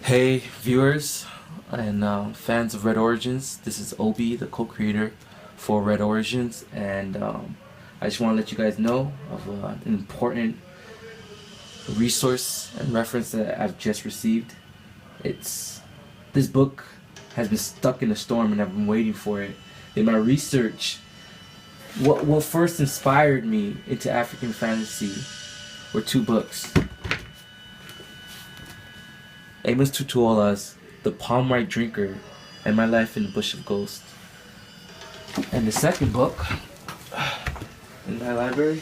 Hey viewers and fans of Red Origins, this is Obi, the co-creator for Red Origins, and I just want to let you guys know of an important resource and reference that I've just received. This book has been stuck in a storm and I've been waiting for it. In my research, what first inspired me into African fantasy were two books. Amos Tutuola's The Palm White Drinkard and My Life in the Bush of Ghosts. And the second book in my library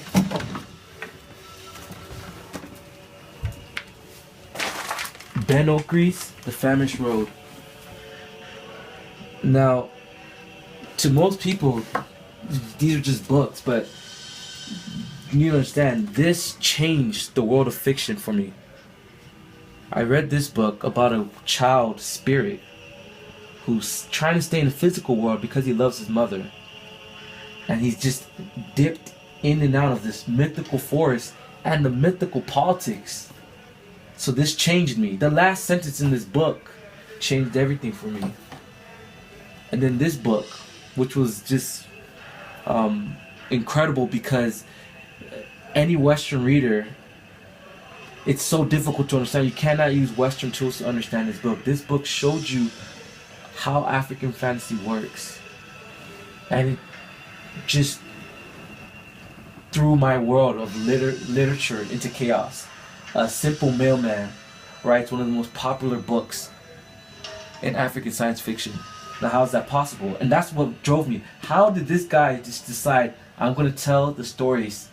Okri's The Famished Road. Now, to most people, these are just books, but you need to understand, this changed the world of fiction for me. I read this book about a child spirit who's trying to stay in the physical world because he loves his mother. And he's just dipped in and out of this mythical forest and the mythical politics. So this changed me. The last sentence in this book changed everything for me. And then this book, which was just incredible because any Western reader, it's so difficult to understand. You cannot use Western tools to understand this book. This book showed you how African fantasy works. And it just threw my world of literature into chaos. A Simple Mailman writes one of the most popular books in African science fiction. Now how is that possible? And that's what drove me. How did this guy just decide, I'm going to tell the stories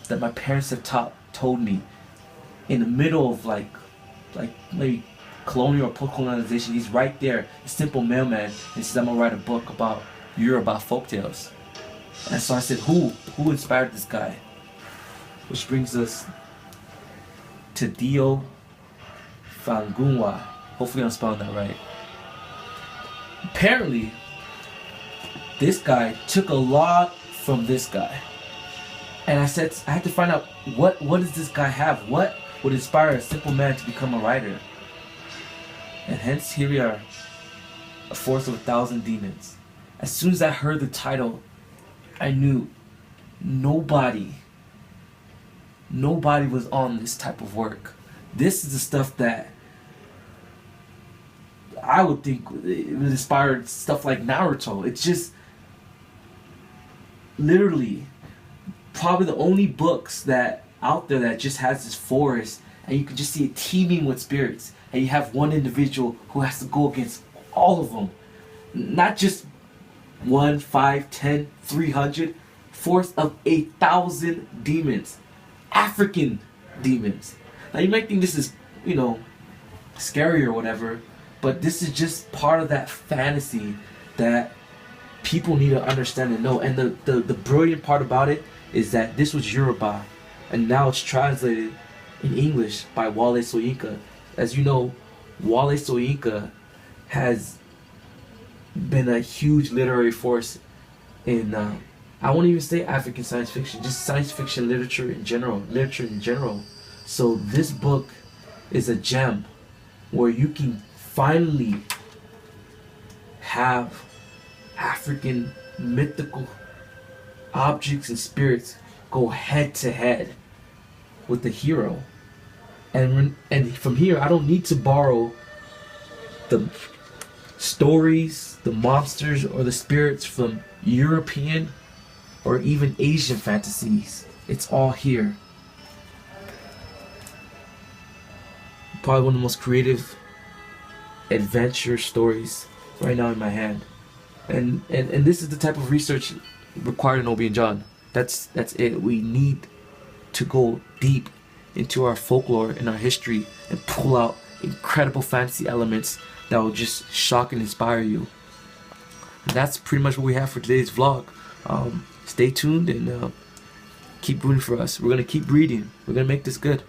that my parents have told me? In the middle of like maybe colonial or post-colonization, he's right there, a simple mailman, and he says, I'm gonna write a book about Yoruba folktales. And so I said, who inspired this guy? Which brings us to Dio Fagunwa. Hopefully I'm spelling that right. Apparently, this guy took a lot from this guy. And I said, I had to find out what does this guy have? What would inspire a simple man to become a writer? And hence here we are, a force of 1,000 demons. As soon as I heard the title, I knew nobody was on this type of work. This is the stuff that I would think would inspire stuff like Naruto. It's just literally probably the only books that out there that just has this forest and you can just see it teeming with spirits, and you have one individual who has to go against all of them, not just 1, 5, 10, 300, force of 1,000 demons, African demons. Now you might think this is, scary or whatever, but this is just part of that fantasy that people need to understand and know. And the brilliant part about it is that this was Yoruba, and now it's translated in English by Wole Soyinka. As you know, Wole Soyinka has been a huge literary force in, I won't even say African science fiction, just science fiction literature in general. So this book is a gem where you can finally have African mythical objects and spirits go head to head with the hero, and from here I don't need to borrow the stories, the monsters, or the spirits from European or even Asian fantasies. It's all here. Probably one of the most creative adventure stories right now in my hand, and this is the type of research required in Obi and John. That's it. We need to go deep into our folklore and our history and pull out incredible fantasy elements that will just shock and inspire you. And that's pretty much what we have for today's vlog. Stay tuned and keep rooting for us. We're gonna keep reading. We're gonna make this good.